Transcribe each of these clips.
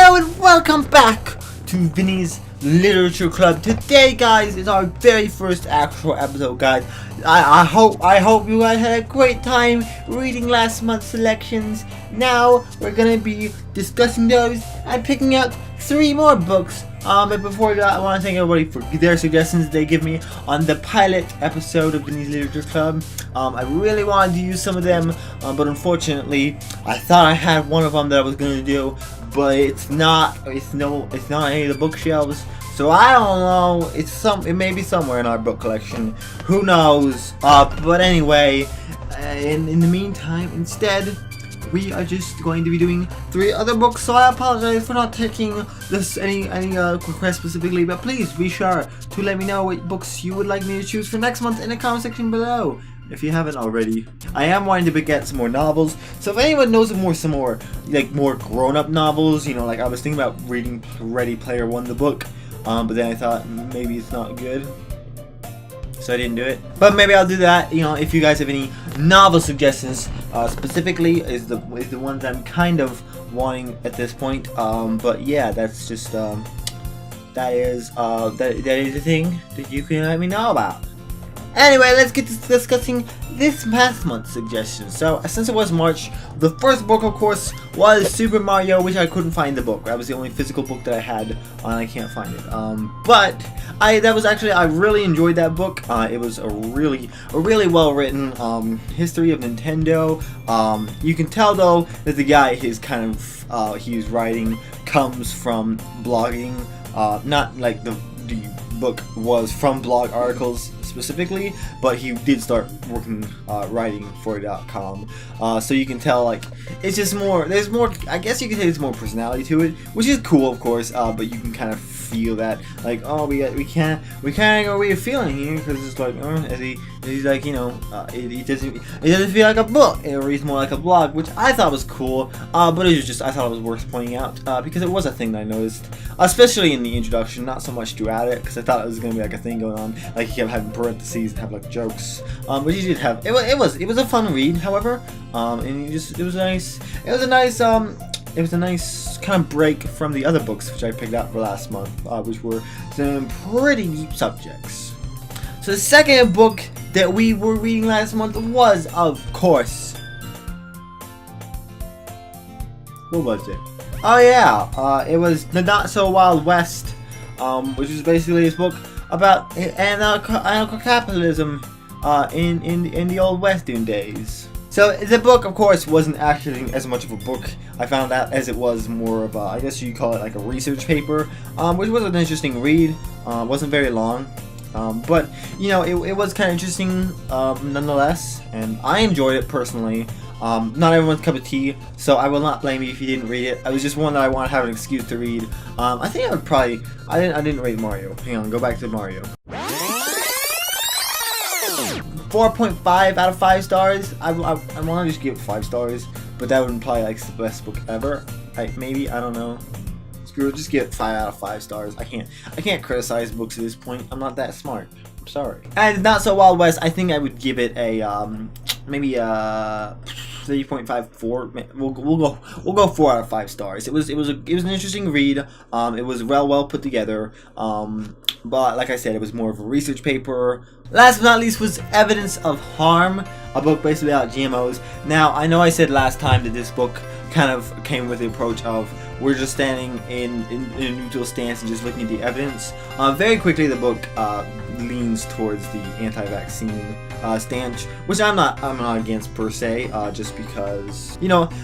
Hello and welcome back to Vinnie's Literature Club. Today, guys, is our very first actual episode, guys. I hope you guys had a great time reading last month's selections. Now we're gonna be discussing those and picking out 3 more books. But before that, I want to thank everybody for their suggestions they give me on the pilot episode of Vinnie's Literature Club. I really wanted to use some of them, but unfortunately, I thought I had one of them that I was gonna do, but it's not any of the bookshelves. So I don't know. It may be somewhere in our book collection. Who knows? But anyway, in the meantime, instead, we are just going to be doing 3 other books. So I apologize for not taking any requests specifically, but please be sure to let me know what books you would like me to choose for next month in the comment section below, if you haven't already. I am wanting to get some more novels, so if anyone knows some more grown-up novels, like I was thinking about reading Ready Player One, the book, but then I thought maybe it's not good, so I didn't do it. But maybe I'll do that. If you guys have any novel suggestions, specifically is the ones I'm kind of wanting at this point. But yeah, that's just that is a thing that you can let me know about. Anyway, let's get to discussing this past month's suggestions. So, since it was March, the first book, of course, was Super Mario, which I couldn't find the book. That was the only physical book that I had, and I can't find it. But I really enjoyed that book. It was a really well written history of Nintendo. You can tell though that the guy he's writing comes from blogging, not like the book was from blog articles specifically, but he did start working writing for .com, so you can tell it's just there's more, I guess you could say there's more personality to it, which is cool, of course, but you can kind of feel that we can't go where you're feeling here, because it's he's like, it doesn't feel like a book, it reads more like a blog, which I thought was cool, but I thought it was worth pointing out, because it was a thing that I noticed, especially in the introduction, not so much throughout it, because I thought it was gonna be a thing going on, he kept having parentheses and have jokes, but he did have, it was a fun read, however, and it was a nice kind of break from the other books which I picked out for last month, which were some pretty deep subjects. So the second book that we were reading last month was, of course, what was it? Oh yeah, it was The Not So Wild West, which is basically this book about anarcho-capitalism in the old Western days. So the book, of course, wasn't actually as much of a book, I found out, as it was more of I guess you call it a research paper, which was an interesting read. Wasn't very long, but it was kind of interesting nonetheless, and I enjoyed it personally. Not everyone's cup of tea, so I will not blame you if you didn't read it. It was just one that I want to have an excuse to read. I think I didn't rate Mario. Hang on, go back to Mario. 4.5 out of 5 stars. I want to just give it 5 stars, but that would imply it's the best book ever. Maybe, I don't know. Screw it, just give it 5 out of 5 stars. I can't criticize books at this point. I'm not that smart. I'm sorry. And Not So Wild West, I think I would give it a maybe 3.54. We'll go 4 out of 5 stars. It was an interesting read. It was well put together. But like I said, it was more of a research paper. Last but not least was Evidence of Harm, a book basically about GMOs. Now, I know I said last time that this book kind of came with the approach of we're just standing in a neutral stance and just looking at the evidence. Very quickly, the book leans towards the anti-vaccine stance, which I'm not against per se, just because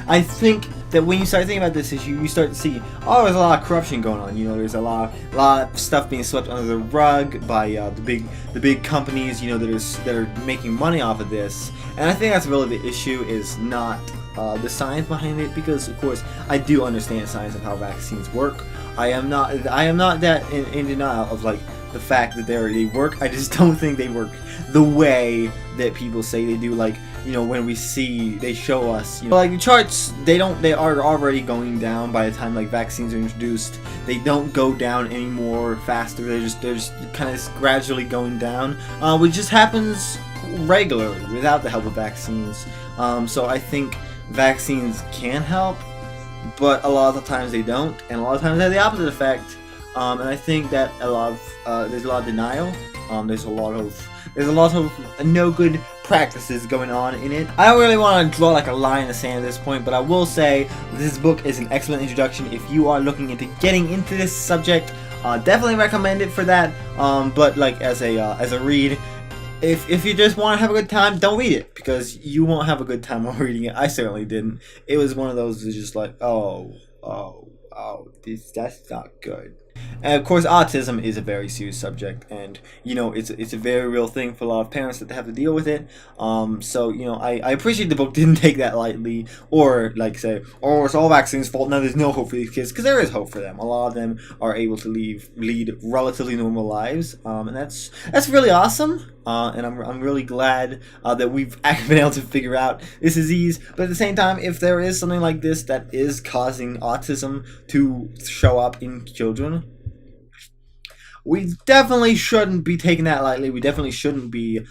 I think that when you start thinking about this issue, you start to see there's a lot of corruption going on. There's a lot of stuff being swept under the rug by the big companies that are making money off of this, and I think that's really the issue, is not the science behind it, because of course I do understand science of how vaccines work. I am not that in denial of the fact that they work. I just don't think they work the way that people say they do. When they show us, the charts, they are already going down by the time vaccines are introduced. They don't go down anymore faster. They're just kind of gradually going down, which just happens regularly without the help of vaccines. So I think vaccines can help, but a lot of the times they don't, and a lot of times they have the opposite effect. And I think that there's a lot of denial. There's a lot of no good practices going on in it. I don't really want to draw like a line in the sand at this point, but I will say this book is an excellent introduction if you are looking into getting into this subject. Definitely recommend it for that. But like as a read, if you just want to have a good time, don't read it, because you won't have a good time while reading it. I certainly didn't. It was one of those that's just like, that's not good. And of course, autism is a very serious subject, and you know it's a very real thing for a lot of parents that have to deal with it. So you know, I appreciate the book didn't take that lightly, or like say, oh, it's all vaccines' fault. No, there's no hope for these kids, because there is hope for them. A lot of them are able to lead relatively normal lives, and that's really awesome. And I'm really glad that we've been able to figure out this disease. But at the same time, if there is something like this that is causing autism to show up in children, we definitely shouldn't be taking that lightly. We definitely shouldn't be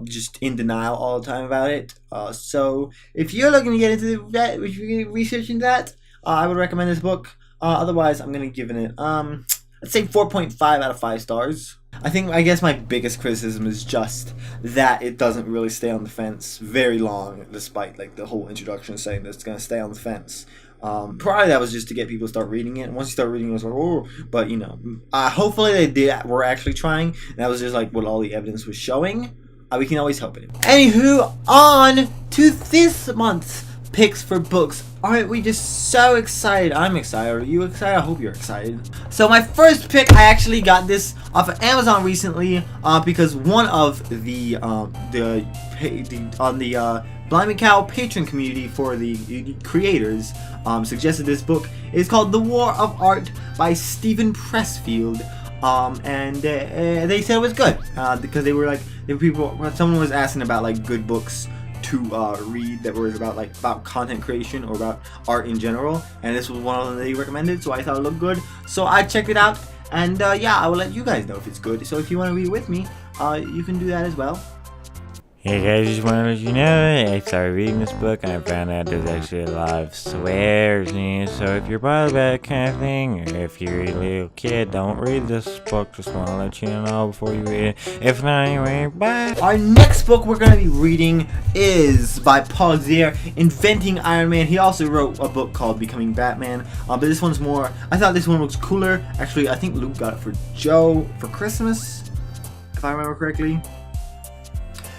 just in denial all the time about it. So if you're looking to get into that, if you're researching that, I would recommend this book. Otherwise, I'm going to give it, let's say 4.5 out of 5 stars. I guess my biggest criticism is just that it doesn't really stay on the fence very long, despite like the whole introduction saying that it's going to stay on the fence. Probably that was just to get people to start reading it. And once you start reading it, it's like, oh, but you know, hopefully were actually trying. That was just like what all the evidence was showing. We can always hope it. Anywho, on to this month's picks for books. Aren't we just so excited? I'm excited. Are you excited? I hope you're excited. So my first pick, I actually got this off of Amazon recently, because one of the Blimey Cow patron community for the creators suggested this book. It's called The War of Art by Stephen Pressfield. And they said it was good, because they were like, someone was asking about like good books to read that were about content creation or about art in general, and this was one of them they recommended, so I thought it looked good, so I checked it out, and yeah, I will let you guys know if it's good. So if you want to read it with me, you can do that as well. Hey guys, just want to let you know, I started reading this book and I found out there's actually a lot of swears in it, so if you're bothered by that kind of thing, or if you're a little kid, don't read this book. Just want to let you know before you read it. If not, anyway, bye! Our next book we're going to be reading is by Paul Zier, Inventing Iron Man. He also wrote a book called Becoming Batman, but this one's more, I thought this one looks cooler. Actually, I think Luke got it for Joe for Christmas, if I remember correctly.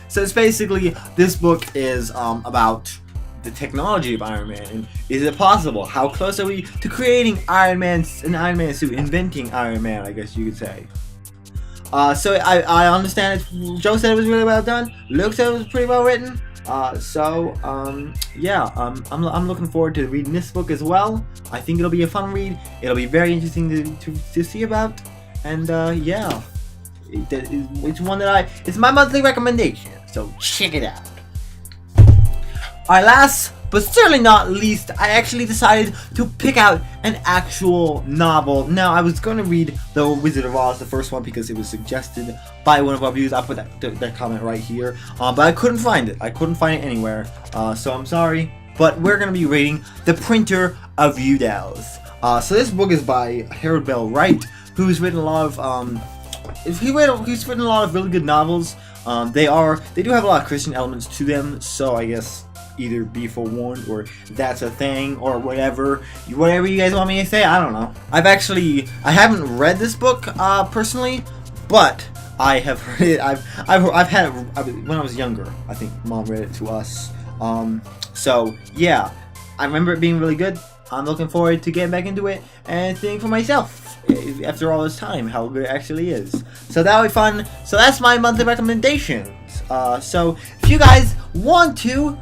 So it's basically, this book is about the technology of Iron Man, and is it possible? How close are we to creating an Iron Man suit, inventing Iron Man, I guess you could say. So I understand it. Joe said it was really well done. Luke said it was pretty well written. Yeah, I'm looking forward to reading this book as well. I think it'll be a fun read. It'll be very interesting to see about, and yeah. It's one that it's my monthly recommendation, so check it out. Alright, last but certainly not least, I actually decided to pick out an actual novel. Now, I was going to read The Wizard of Oz, the first one, because it was suggested by one of our viewers. I'll put that comment right here, but I couldn't find it. I couldn't find it anywhere, so I'm sorry. But we're going to be reading The Printer of Udels. So this book is by Harold Bell Wright, who's written a lot of he's written a lot of really good novels. They do have a lot of Christian elements to them, so I guess either be forewarned or that's a thing or whatever you guys want me to say. I don't know. I haven't read this book personally, but I have heard it. I've had it when I was younger. I think Mom read it to us. So yeah, I remember it being really good. I'm looking forward to getting back into it and seeing for myself, after all this time, how good it actually is. So that'll be fun. So that's my monthly recommendations. So if you guys want to,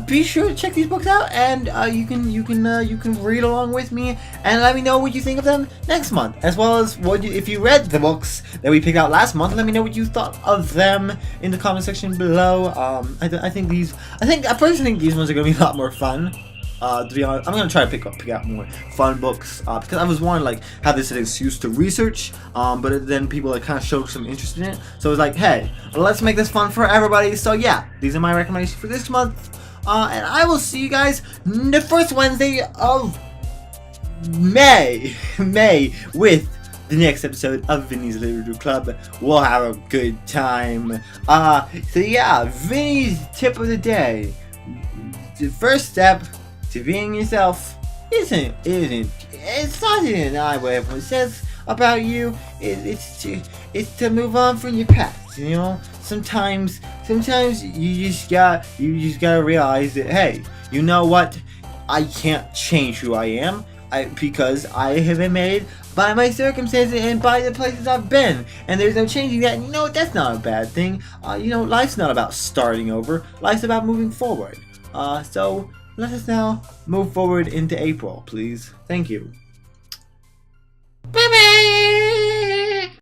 be sure to check these books out, and you can read along with me and let me know what you think of them next month, as well as if you read the books that we picked out last month. Let me know what you thought of them in the comment section below. I personally think these ones are gonna be a lot more fun. To be honest, I'm gonna try to pick out more fun books, because I was wanting like have this as an excuse to research, but then people like kind of showed some interest in it, so it was like, hey, let's make this fun for everybody. So yeah, these are my recommendations for this month, and I will see you guys the first Wednesday of May with the next episode of Vinnie's Literature Club. We'll have a good time. So yeah, Vinnie's tip of the day. The first step to being yourself it's not to deny what everyone says about you. It's to move on from your past. You know, sometimes you just gotta realize that, hey, you know what? I can't change who I am. Because I have been made by my circumstances and by the places I've been, and there's no changing that. And you know what? That's not a bad thing. You know, life's not about starting over. Life's about moving forward. So let us now move forward into April, please. Thank you.